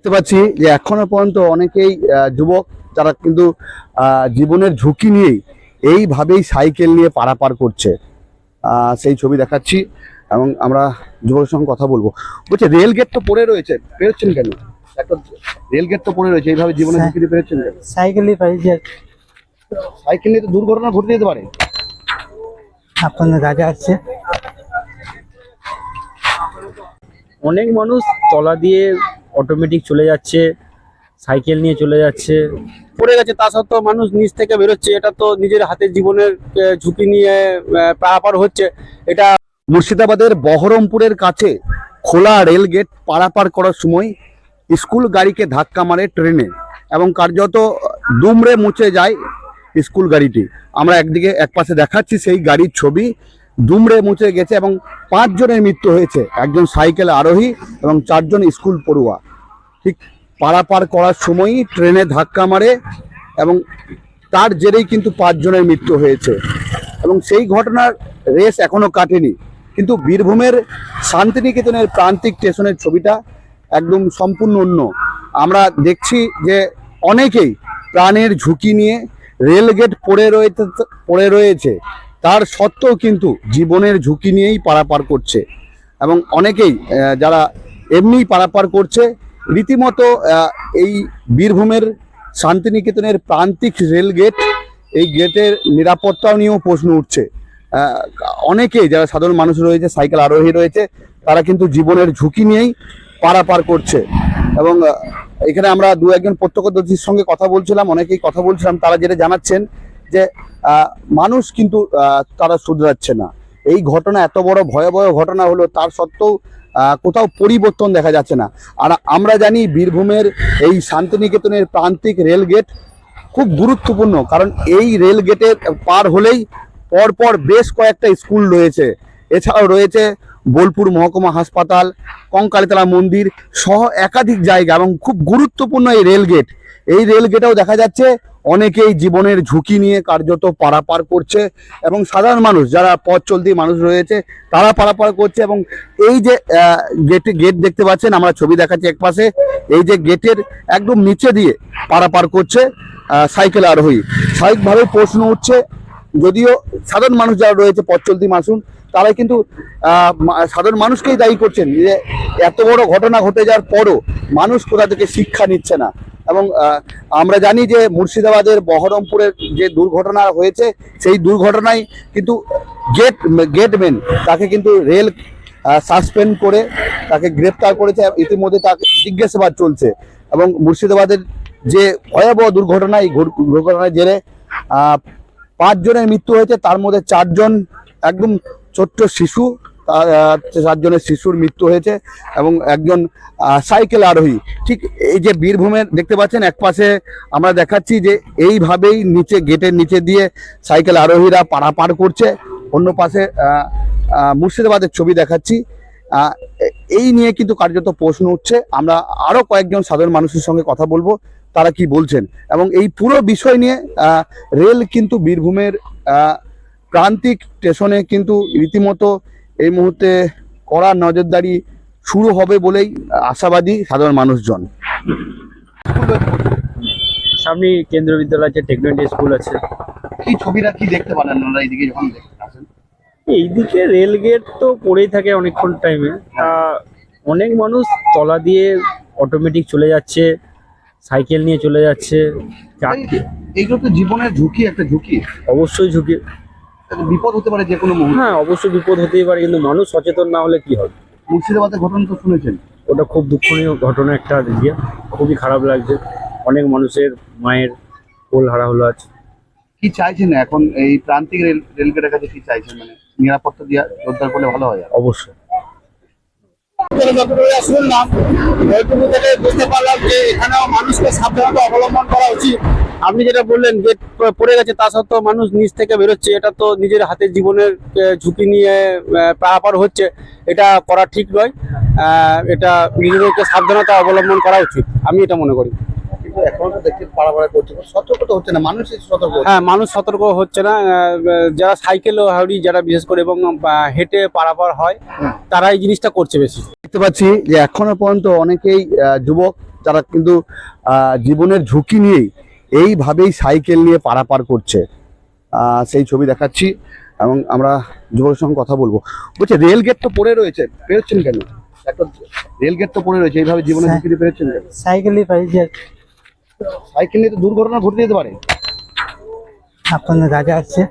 দেখতে পাচ্ছি যে এখনো পর্যন্ত অনেকেই যুবক যারা কিন্তু জীবনের ঝুঁকি নিয়েই এইভাবেই সাইকেল নিয়ে পারাপার করছে। সেই ছবি দেখাচ্ছি এবং আমরা যুবকের সঙ্গে কথা বলবো। বলছে রেল গেট তো পড়ে রয়েছে, পেরোচ্ছেন কেন? একটা রেল গেট তো পড়ে রয়েছে, এইভাবে জীবনের ঝুঁকি নিয়ে পেরোচ্ছেন কেন? সাইকেলই পাইছে, সাইকেল নিয়ে তো দুর্ঘটনা ঘটে যেতে পারে। এখন গাড়ি আসছে, অনেক মানুষ তলা দিয়ে অটোমেটিক চলে যাচ্ছে, সাইকেল নিয়ে চলে যাচ্ছে, পড়ে গেছে, তা সত্ত্বেও মানুষ নিচ থেকে বেরোচ্ছে। এটা তো নিজের হাতের জীবনের ঝুঁকি নিয়ে পারাপার হচ্ছে। এটা মুর্শিদাবাদের বহরমপুরের কাছে খোলা রেল গেট পারাপার করার সময় স্কুল গাড়িকে ধাক্কা মারে ট্রেনে এবং কার্যত দুমড়ে মুচে যায় স্কুল গাড়িটি। আমরা এক পাশে দেখাচ্ছি সেই গাড়ির ছবি, দুমড়ে মুচে গেছে এবং 5 জনের মৃত্যু হয়েছে, একজন সাইকেল আরোহী এবং 4 জন স্কুল পড়ুয়া। ঠিক পারাপার করার সময়ই ট্রেনে ধাক্কা মারে এবং তার জেরেই কিন্তু 5 জনের মৃত্যু হয়েছে এবং সেই ঘটনার রেশ এখনো কাটেনি। কিন্তু বীরভূমের শান্তিনিকেতনের প্রান্তিক স্টেশনের ছবিটা একদম সম্পূর্ণ অন্য। আমরা দেখছি যে অনেকেই প্রাণের ঝুঁকি নিয়ে রেলগেট পড়ে রয়েছে, তার সত্ত্বেও কিন্তু জীবনের ঝুঁকি নিয়েই পারাপার করছে এবং অনেকেই যারা এমনিই পারাপার করছে রীতিমতো এই বীরভূমের শান্তিনিকেতনের প্রান্তিক রেল গেট, এই গেটের নিরাপত্তাও নিয়েও প্রশ্ন উঠছে। অনেকেই যারা সাধারণ মানুষ রয়েছে, সাইকেল আরোহী রয়েছে, তারা কিন্তু জীবনের ঝুঁকি নিয়েই পারাপার করছে এবং এখানে আমরা 2-1 প্রত্যক্ষদর্শীর সঙ্গে কথা বলছিলাম, অনেকেই কথা বলছিলাম, তারা যেটা জানাচ্ছেন যে মানুষ কিন্তু তারা শুধরাচ্ছে না। এই ঘটনা এত বড় ভয়াবহ ঘটনা হলো, তার সত্ত্বেও কোথাও পরিবর্তন দেখা যাচ্ছে না। আর আমরা জানি বীরভূমের এই শান্তিনিকেতনের প্রান্তিক রেল গেট খুব গুরুত্বপূর্ণ, কারণ এই রেল গেটের পার হলেই পরপর বেশ কয়েকটা স্কুল রয়েছে, এছাড়াও রয়েছে বোলপুর মহকুমা হাসপাতাল, কঙ্কালীতলা মন্দির সহ একাধিক জায়গা এবং খুব গুরুত্বপূর্ণ এই রেল গেট। এই রেল গেটেও দেখা যাচ্ছে অনেকেই জীবনের ঝুঁকি নিয়ে কার্যত পারাপার করছে এবং সাধারণ মানুষ যারা পথ চলতি মানুষ রয়েছে তারা পারাপার করছে। এবং এই যে গেট দেখতে পাচ্ছেন, আমরা ছবি দেখাচ্ছি একপাশে, এই যে গেটের একদম নিচে দিয়ে পারাপার করছে সাইকেল আরোহী। স্বাভাবিকভাবে প্রশ্ন উঠছে, যদিও সাধারণ মানুষ যারা রয়েছে পথ চলতি মানুষ, তারাই কিন্তু সাধারণ মানুষকেই দায়ী করছেন যে এত বড় ঘটনা ঘটে যাওয়ার পরও মানুষ কোথা থেকে শিক্ষা নিচ্ছে না। এবং আমরা জানি যে মুর্শিদাবাদের বহরমপুরের যে দুর্ঘটনা হয়েছে, সেই দুর্ঘটনায় কিন্তু গেটম্যান তাকে কিন্তু রেল সাসপেন্ড করে তাকে গ্রেপ্তার করেছে, ইতিমধ্যে তাকে জিজ্ঞাসাবাদ চলছে। এবং মুর্শিদাবাদের যে ভয়াবহ দুর্ঘটনা, এই দুর্ঘটনার জেরে 5 জনের মৃত্যু হয়েছে, তার মধ্যে 4 জন একদম ছোট্ট শিশু, 4 জনের শিশুর মৃত্যু হয়েছে এবং একজন সাইকেল আরোহী। ঠিক এই যে বীরভূমের দেখতে পাচ্ছেন একপাশে আমরা দেখাচ্ছি যে এইভাবেই গেটের নিচে দিয়ে সাইকেল আরোহীরা পারাপার করছে, অন্য পাশে মুর্শিদাবাদের ছবি দেখাচ্ছি। এই নিয়ে কিন্তু কার্যত প্রশ্ন উঠছে। আমরা আরো কয়েকজন সাধারণ মানুষের সঙ্গে কথা বলবো, তারা কি বলছেন এবং এই পুরো বিষয় নিয়ে রেল কিন্তু বীরভূমের প্রান্তিক স্টেশনে কিন্তু রীতিমতো এই মুহূর্তে কড়া নজরদারি শুরু হবে বলেই আশাবাদী সাধারণ মানুষজন। সামনে কেন্দ্রীয় বিদ্যালয় আছে, টেকনোলজি স্কুল আছে। এই ছবিটা কি দেখতে পারেন আপনারা এইদিকে যখন আসেন? এইদিকে রেল গেট তো পড়েই থাকে অনেকক্ষণ টাইমে, অনেক মানুষ তলা দিয়ে অটোমেটিক চলে যাচ্ছে, সাইকেল নিয়ে চলে যাচ্ছে। এইগুলো তো জীবনের ঝুঁকি, একটা ঝুঁকি, অবশ্যই ঝুঁকি, বিপদ হতে পারে যে কোনো মুহূর্তে। হ্যাঁ অবশ্যই বিপদ হতেই পারে, কিন্তু মানুষ সচেতন না হলে কি হবে। মুর্শিদাবাদের ঘটনা তো শুনেছেন, ওটা খুব দুঃখনীয় ঘটনা একটা, দিয়ে খুবই খারাপ লাগছে। অনেক মানুষের মায়ের কোল হারা হলো আজ। কি চাইছেন এখন এই প্রান্তিক রেলগেটের কাছে, কি চাইছেন? মানে নিরাপত্তা দিয়ে জোরদার করলে ভালো হয়। অবশ্যই শুনলাম ওইটুকু থেকে বুঝতে পারলাম যে এখানেও মানুষকে সাবধানতা অবলম্বন করা উচিত। আপনি যেটা বললেন গেট পড়ে গেছে, তা সত্ত্বেও মানুষ নিচ থেকে বেরোচ্ছে, এটা তো নিজের হাতের জীবনের ঝুঁকি নিয়ে পারাপার হচ্ছে। এটা করা ঠিক নয়, এটা নিজেদেরকে সাবধানতা অবলম্বন করা উচিত, আমি এটা মনে করি। কিন্তু এখন তো দেখছি পারাপার করছে, সতর্কতা হচ্ছে না, মানুষ সতর্ক। হ্যাঁ, মানুষ সতর্ক হচ্ছে না। যারা সাইকেল হাওড়ি যারা বিশেষ করে এবং হেঁটে পারাপার হয়, তারা এই জিনিসটা করছে বেশি। দেখতে পাচ্ছি যে এখনো পর্যন্ত অনেকেই যুবক যারা কিন্তু জীবনের ঝুঁকি নিয়েই এইভাবেই সাইকেল নিয়ে পারাপার করছে। সেই ছবি দেখাচ্ছি এবং আমরা যুবকের সঙ্গে কথা বলবো। বলছে রেল গেট তো পড়ে রয়েছে, পেরোচ্ছেন কেন? একটা রেল গেট তো পড়ে রয়েছে, এইভাবে জীবনের ঝুঁকি নিয়ে পেরোচ্ছেন কেন? সাইকেলই পাইছি আর কি। সাইকেল নিয়ে তো দুর্ঘটনা ঘটে যেতে পারে। এখন গাড়ি আসছে।